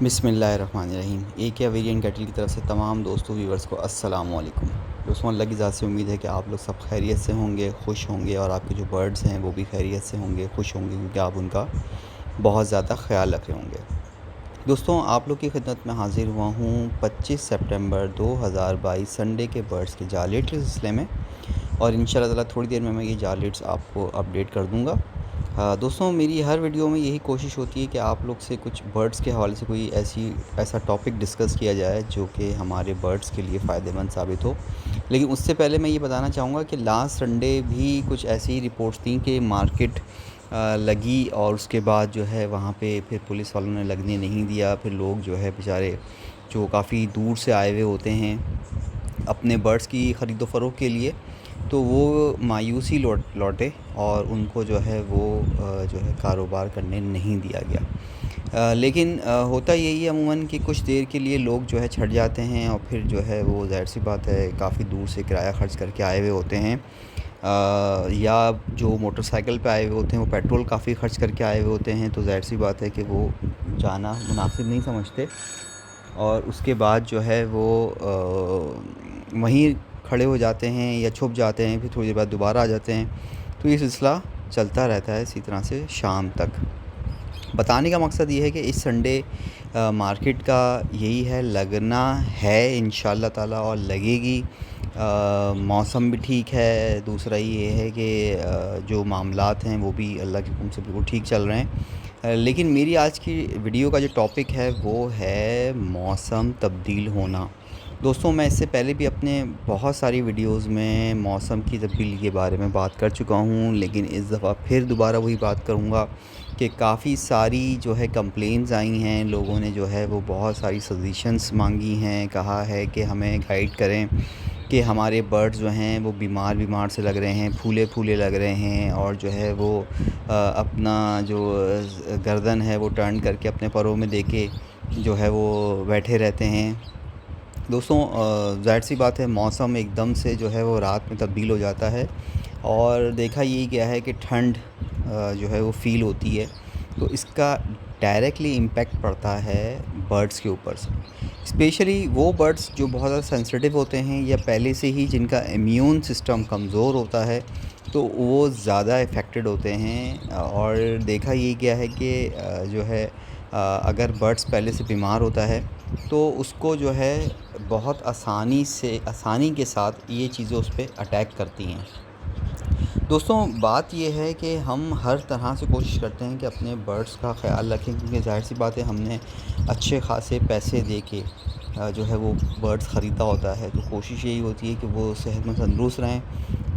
بسم اللہ الرحمن الرحیم۔ ایک یا ویریئن کیٹل کی طرف سے تمام دوستوں ویورز کو السلام علیکم۔ دوستوں، اللہ کی ذات سے امید ہے کہ آپ لوگ سب خیریت سے ہوں گے، خوش ہوں گے، اور آپ کے جو برڈز ہیں وہ بھی خیریت سے ہوں گے، خوش ہوں گے، کیونکہ آپ ان کا بہت زیادہ خیال رکھ رہے ہوں گے۔ دوستوں، آپ لوگ کی خدمت میں حاضر ہوا ہوں 25 سپٹمبر 2022 سنڈے کے برڈز کے جالیٹ کے سلسلے میں، اور ان شاء اللہ تعالیٰ تھوڑی دیر میں یہ جالیٹس آپ کو اپڈیٹ کر دوں گا۔ دوستوں، میری ہر ویڈیو میں یہی کوشش ہوتی ہے کہ آپ لوگ سے کچھ برڈز کے حوالے سے کوئی ایسا ٹاپک ڈسکس کیا جائے جو کہ ہمارے برڈز کے لیے فائدہ مند ثابت ہو۔ لیکن اس سے پہلے میں یہ بتانا چاہوں گا کہ لاسٹ سنڈے بھی کچھ ایسی رپورٹس تھیں کہ مارکیٹ لگی، اور اس کے بعد جو ہے وہاں پہ پھر پولیس والوں نے لگنے نہیں دیا۔ پھر لوگ جو ہے بیچارے جو کافی دور سے آئے ہوئے ہوتے ہیں اپنے برڈز کی خرید و فروخت کے لیے، تو وہ مایوسی لوٹے، اور ان کو جو ہے وہ جو ہے کاروبار کرنے نہیں دیا گیا۔ لیکن ہوتا یہی ہے عموماً کہ کچھ دیر کے لیے لوگ جو ہے چھٹ جاتے ہیں، اور پھر جو ہے وہ ظاہر سی بات ہے کافی دور سے کرایہ خرچ کر کے آئے ہوئے ہوتے ہیں، یا جو موٹر سائیکل پہ آئے ہوئے ہوتے ہیں وہ پیٹرول کافی خرچ کر کے آئے ہوئے ہوتے ہیں، تو ظاہر سی بات ہے کہ وہ جانا مناسب نہیں سمجھتے، اور اس کے بعد جو ہے وہ وہیں کھڑے ہو جاتے ہیں یا چھپ جاتے ہیں، پھر تھوڑی دیر بعد دوبارہ آ جاتے ہیں۔ تو یہ سلسلہ چلتا رہتا ہے اسی طرح سے شام تک۔ بتانے کا مقصد یہ ہے کہ اس سنڈے مارکیٹ کا یہی ہے، لگنا ہے انشاءاللہ تعالیٰ، اور لگے گی۔ موسم بھی ٹھیک ہے، دوسرا یہ ہے کہ جو معاملات ہیں وہ بھی اللہ کے حکم سے بالکل ٹھیک چل رہے ہیں۔ لیکن میری آج کی ویڈیو کا جو ٹاپک ہے وہ ہے موسم تبدیل ہونا۔ دوستوں، میں اس سے پہلے بھی اپنے بہت ساری ویڈیوز میں موسم کی تبدیلی کے بارے میں بات کر چکا ہوں، لیکن اس دفعہ پھر دوبارہ وہی بات کروں گا کہ کافی ساری جو ہے کمپلینز آئی ہیں، لوگوں نے جو ہے وہ بہت ساری سجیشنز مانگی ہیں، کہا ہے کہ ہمیں گائیڈ کریں کہ ہمارے برڈز جو ہیں وہ بیمار سے لگ رہے ہیں، پھولے لگ رہے ہیں، اور جو ہے وہ اپنا جو گردن ہے وہ ٹرن کر کے اپنے پروں میں دے کے جو ہے وہ بیٹھے رہتے ہیں۔ دوستوں، ظاہر سی بات ہے موسم ایک دم سے جو ہے وہ رات میں تبدیل ہو جاتا ہے، اور دیکھا یہی گیا ہے کہ ٹھنڈ جو ہے وہ فیل ہوتی ہے، تو اس کا ڈائریکٹلی امپیکٹ پڑتا ہے برڈز کے اوپر سے، اسپیشلی وہ برڈز جو بہت زیادہ سینسیٹیو ہوتے ہیں، یا پہلے سے ہی جن کا امیون سسٹم کمزور ہوتا ہے، تو وہ زیادہ افیکٹڈ ہوتے ہیں۔ اور دیکھا یہی گیا ہے کہ جو ہے اگر برڈز پہلے سے بیمار ہوتا ہے تو اس کو جو ہے بہت آسانی کے ساتھ یہ چیزیں اس پہ اٹیک کرتی ہیں۔ دوستوں، بات یہ ہے کہ ہم ہر طرح سے کوشش کرتے ہیں کہ اپنے برڈز کا خیال رکھیں، کیونکہ ظاہر سی بات ہے ہم نے اچھے خاصے پیسے دے کے جو ہے وہ برڈز خریدا ہوتا ہے، تو کوشش یہی ہوتی ہے کہ وہ صحت مند تندرست رہیں۔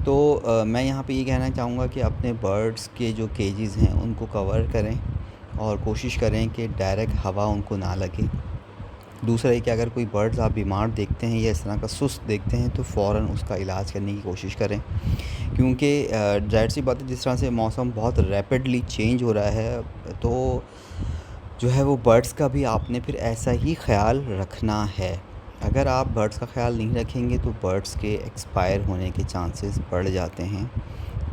تو میں یہاں پہ یہ کہنا چاہوں گا کہ اپنے برڈز کے جو کیجز ہیں ان کو کور کریں، اور کوشش کریں کہ ڈائریکٹ ہوا ان کو نہ لگے۔ دوسرا یہ کہ اگر کوئی برڈز آپ بیمار دیکھتے ہیں یا اس طرح کا سست دیکھتے ہیں تو فوراً اس کا علاج کرنے کی کوشش کریں، کیونکہ ظاہر سی بات ہے جس طرح سے موسم بہت ریپڈلی چینج ہو رہا ہے، تو جو ہے وہ برڈز کا بھی آپ نے پھر ایسا ہی خیال رکھنا ہے۔ اگر آپ برڈز کا خیال نہیں رکھیں گے تو برڈز کے ایکسپائر ہونے کے چانسز بڑھ جاتے ہیں۔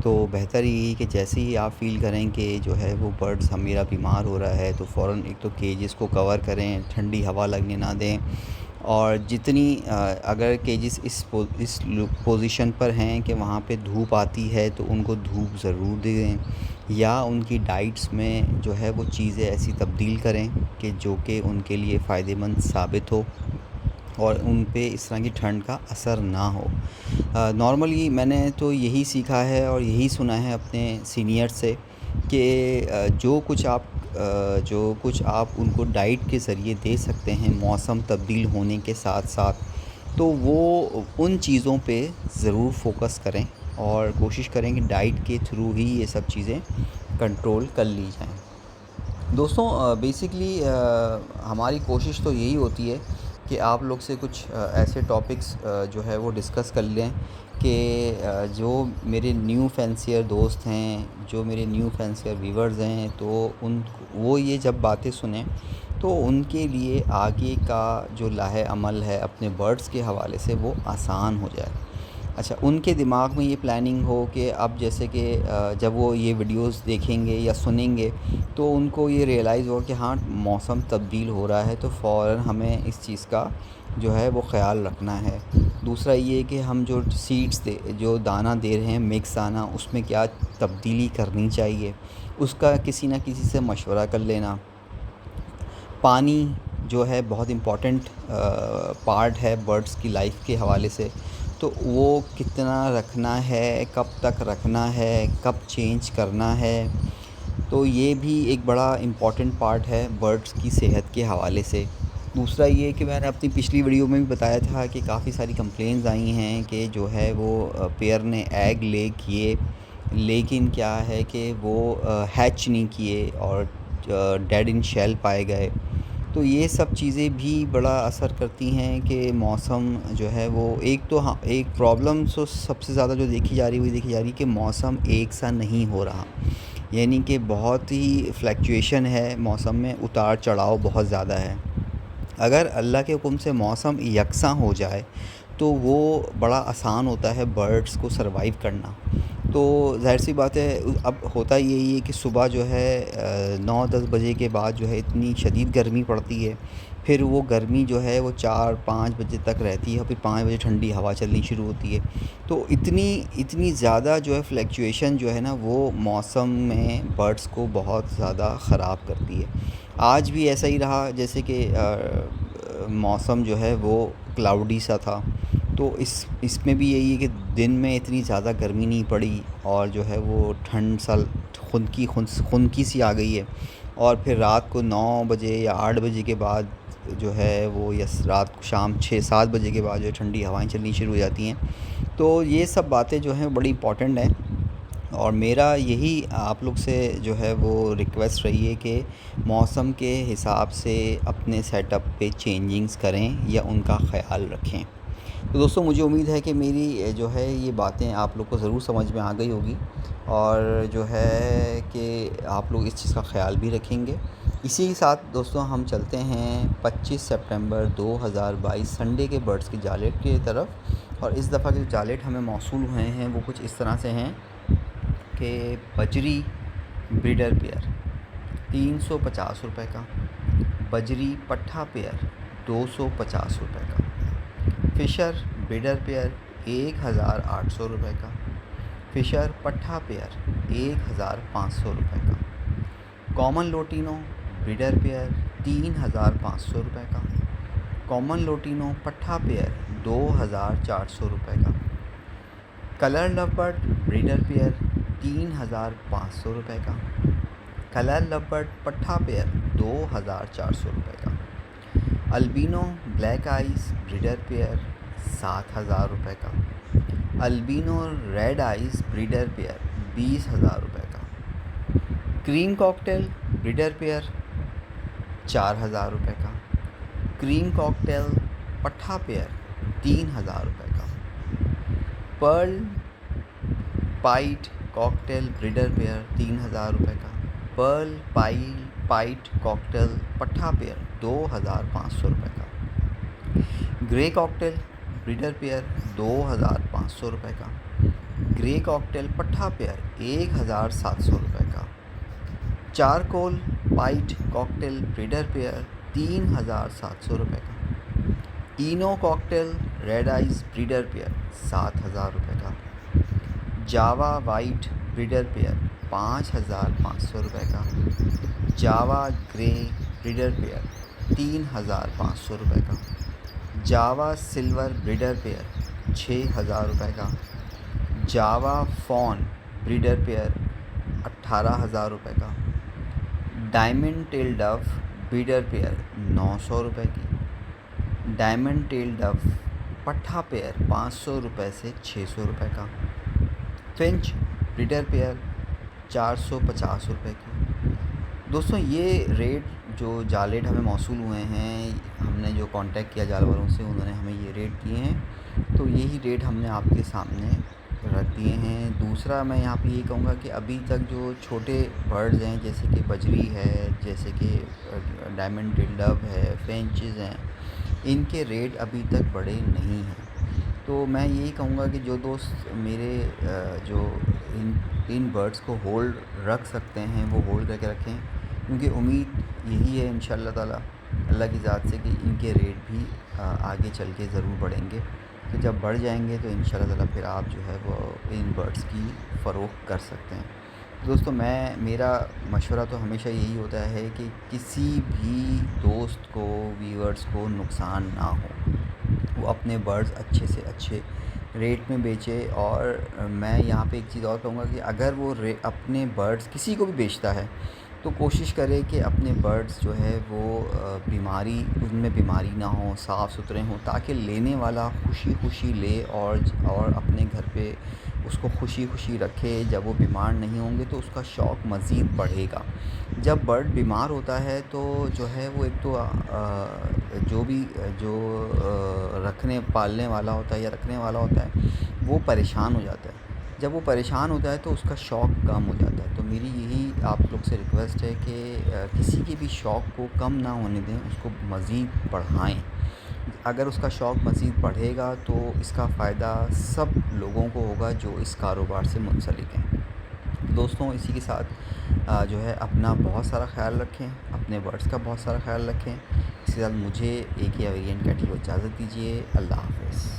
تو بہتر یہی کہ جیسے ہی آپ فیل کریں کہ جو ہے وہ برڈز میرا بیمار ہو رہا ہے، تو فوراً ایک تو کیجز کو کور کریں، ٹھنڈی ہوا لگنے نہ دیں، اور جتنی اگر کیجز اس پوزیشن پر ہیں کہ وہاں پہ دھوپ آتی ہے تو ان کو دھوپ ضرور دیں، یا ان کی ڈائٹس میں جو ہے وہ چیزیں ایسی تبدیل کریں کہ جو کہ ان کے لیے فائدہ مند ثابت ہو، اور ان پہ اس طرح کی ٹھنڈ کا اثر نہ ہو۔ نارملی میں نے تو یہی سیکھا ہے اور یہی سنا ہے اپنے سینئر سے کہ جو کچھ آپ ان کو ڈائٹ کے ذریعے دے سکتے ہیں موسم تبدیل ہونے کے ساتھ ساتھ، تو وہ ان چیزوں پہ ضرور فوکس کریں، اور کوشش کریں کہ ڈائٹ کے تھرو ہی یہ سب چیزیں کنٹرول کر لی جائیں۔ دوستوں، بیسکلی ہماری کوشش تو یہی ہوتی ہے کہ آپ لوگ سے کچھ ایسے ٹاپکس جو ہے وہ ڈسکس کر لیں کہ جو میرے نیو فینسیئر دوست ہیں، جو میرے نیو فینسیئر ویورز ہیں، تو وہ یہ جب باتیں سنیں تو ان کے لیے آگے کا جو لاہ عمل ہے اپنے برڈز کے حوالے سے وہ آسان ہو جائے۔ اچھا، ان کے دماغ میں یہ پلاننگ ہو کہ اب جیسے کہ جب وہ یہ ویڈیوز دیکھیں گے یا سنیں گے تو ان کو یہ ریئلائز ہو کہ ہاں موسم تبدیل ہو رہا ہے، تو فوراً ہمیں اس چیز کا جو ہے وہ خیال رکھنا ہے۔ دوسرا یہ کہ ہم جو سیڈز جو دانہ دے رہے ہیں، مکس دانہ، اس میں کیا تبدیلی کرنی چاہیے، اس کا کسی نہ کسی سے مشورہ کر لینا۔ پانی جو ہے بہت امپورٹنٹ پارٹ ہے برڈس کی لائف کے حوالے سے، تو وہ کتنا رکھنا ہے، کب تک رکھنا ہے، کب چینج کرنا ہے، تو یہ بھی ایک بڑا امپورٹنٹ پارٹ ہے برڈس کی صحت کے حوالے سے۔ دوسرا یہ کہ میں نے اپنی پچھلی ویڈیو میں بھی بتایا تھا کہ کافی ساری کمپلینز آئی ہیں کہ جو ہے وہ پیئر نے ایگ لے کیے، لیکن کیا ہے کہ وہ ہیچ نہیں کیے اور ڈیڈ ان شیل پائے گئے۔ تو یہ سب چیزیں بھی بڑا اثر کرتی ہیں کہ موسم جو ہے وہ ایک پرابلم سب سے زیادہ جو دیکھی جا رہی کہ موسم ایک سا نہیں ہو رہا، یعنی کہ بہت ہی فلیکچویشن ہے موسم میں، اتار چڑھاؤ بہت زیادہ ہے۔ اگر اللہ کے حکم سے موسم یکساں ہو جائے تو وہ بڑا آسان ہوتا ہے برڈس کو سروائیو کرنا۔ تو ظاہر سی بات ہے، اب ہوتا یہی ہے کہ صبح جو ہے 9-10 بجے کے بعد جو ہے اتنی شدید گرمی پڑتی ہے، پھر وہ گرمی جو ہے وہ 4-5 بجے تک رہتی ہے، اور پھر 5 بجے ٹھنڈی ہوا چلنی شروع ہوتی ہے۔ تو اتنی زیادہ جو ہے فلیکچویشن جو ہے نا، وہ موسم میں برڈس کو بہت زیادہ خراب کرتی ہے۔ آج بھی ایسا ہی رہا، جیسے کہ موسم جو ہے وہ کلاؤڈی سا تھا، تو اس میں بھی یہی ہے کہ دن میں اتنی زیادہ گرمی نہیں پڑی، اور جو ہے وہ ٹھنڈ سا خنکی سی آ گئی ہے، اور پھر رات کو 9 بجے یا 8 بجے کے بعد جو ہے وہ، یا رات کو شام 6-7 بجے کے بعد جو ہے ٹھنڈی ہوائیں چلنی شروع ہو جاتی ہیں۔ تو یہ سب باتیں جو ہیں بڑی امپورٹنٹ ہیں، اور میرا یہی آپ لوگ سے جو ہے وہ ریکویسٹ رہی ہے کہ موسم کے حساب سے اپنے سیٹ اپ پہ چینجنگز کریں یا ان کا خیال رکھیں۔ تو دوستو، مجھے امید ہے کہ میری جو ہے یہ باتیں آپ لوگ کو ضرور سمجھ میں آ گئی ہوگی، اور جو ہے کہ آپ لوگ اس چیز کا خیال بھی رکھیں گے۔ اسی کے ساتھ دوستوں ہم چلتے ہیں 25 سپٹمبر 2022 سنڈے کے برڈس کی جالیٹ کی طرف، اور اس دفعہ کے جالیٹ ہمیں موصول ہوئے ہیں وہ کچھ اس طرح سے ہیں کہ بجری بریڈر پیئر 350 روپے کا، بجری پٹھا پیئر 250 روپے کا، فشر بریڈر پیئر 1800 روپے کا، فشر پٹھا پیئر 1500 روپے کا، کامن لوٹینو بریڈر پیئر 3500 روپے کا، کامن لوٹینو پٹھا پیئر 2400 روپے کا، کلر لو برڈ بریڈر پیئر 3500 روپے کا، کلر لو برڈ پٹھا پیئر 2400 روپے کا، البینو بلیک آئیز بریڈر پیئر 7000 روپے کا، البینو ریڈ آئیز بریڈر پیئر 20000 روپے کا، کریم کاکٹیل بریڈر پیئر 4000 روپے کا، کریم کاکٹیل پٹھا پیئر 3000 روپے کا، پرل پائٹ کاکٹیل بریڈر پیئر 3000 روپے کا، پرل پائٹ کاکٹیل پٹھا پیئر 2500 روپے کا، گرے کاکٹیل بریڈر پیئر 2500 روپے کا، گرے کاکٹیل پٹھا پیئر 1700 روپے کا، charcoal pied cockatiel breeder pair 3700 روپے کا، ino cockatiel red eyes breeder pair 7000 روپے کا، جاوا وائٹ بریڈر پیئر 5500 روپے کا، جاوا گرے بریڈر پیئر 3500 روپے کا، جاوا سلور بریڈر پیئر 6000 روپے کا، جاوا فون بریڈر پیئر 18000 روپے کا، diamond tail dove breeder pair 900 روپے کی، ڈائمنڈ ٹیل ڈو پٹھا پیئر 500 روپے سے 600 روپے کا، فنچ بریڈر پیئر 450 روپے کی۔ دوستوں، یہ ریٹ جو جالیٹ ہمیں موصول ہوئے ہیں، ہم نے جو کانٹیکٹ کیا جانوروں سے، انہوں نے ہمیں یہ ریٹ دیے ہیں، تو یہی ریٹ ہم نے آپ کے سامنے رکھ دیے ہیں۔ دوسرا میں یہاں پہ یہ کہوں گا کہ ابھی تک جو چھوٹے برڈز ہیں، جیسے کہ بجری ہے، جیسے کہ ڈائمنڈ ٹیل ڈو ہے، فینچز ہیں، ان کے ریٹ ابھی تک بڑے نہیں ہیں۔ تو میں یہی کہوں گا کہ جو دوست میرے جو ان برڈس کو ہولڈ رکھ سکتے ہیں وہ ہولڈ کر کے رکھیں، کیونکہ امید یہی ہے ان شاء اللہ تعالیٰ اللہ کی ذات سے کہ ان کے ریٹ بھی آگے چل کے ضرور بڑھیں گے. تو جب بڑھ جائیں گے تو ان شاء اللہ تعالیٰ پھر آپ جو ہے وہ ان برڈس کی فروخت کر سکتے ہیں. دوستو میرا مشورہ تو ہمیشہ یہی ہوتا ہے کہ کسی بھی دوست کو ویورز کو نقصان نہ ہو، وہ اپنے برڈز اچھے سے اچھے ریٹ میں بیچے. اور میں یہاں پہ ایک چیز اور کہوں گا کہ اگر وہ اپنے برڈز کسی کو بھی بیچتا ہے تو کوشش کرے کہ اپنے برڈز جو ہے وہ ان میں بیماری نہ ہوں، صاف ستھرے ہوں، تاکہ لینے والا خوشی خوشی لے اور اپنے گھر پہ اس کو خوشی خوشی رکھے. جب وہ بیمار نہیں ہوں گے تو اس کا شوق مزید بڑھے گا. جب برڈ بیمار ہوتا ہے تو جو ہے وہ ایک تو جو پالنے والا ہوتا ہے یا رکھنے والا ہوتا ہے وہ پریشان ہو جاتا ہے. جب وہ پریشان ہوتا ہے تو اس کا شوق کم ہو جاتا ہے. تو میری یہی آپ لوگ سے ریکویسٹ ہے کہ کسی کے بھی شوق کو کم نہ ہونے دیں، اس کو مزید بڑھائیں. اگر اس کا شوق مزید بڑھے گا تو اس کا فائدہ سب لوگوں کو ہوگا جو اس کاروبار سے منسلک ہیں. دوستوں اسی کے ساتھ جو ہے اپنا بہت سارا خیال رکھیں، اپنے برڈس کا بہت سارا خیال رکھیں. اس کے ساتھ مجھے ایک یا ویرینٹ کیٹل کو اجازت دیجیے. اللہ حافظ.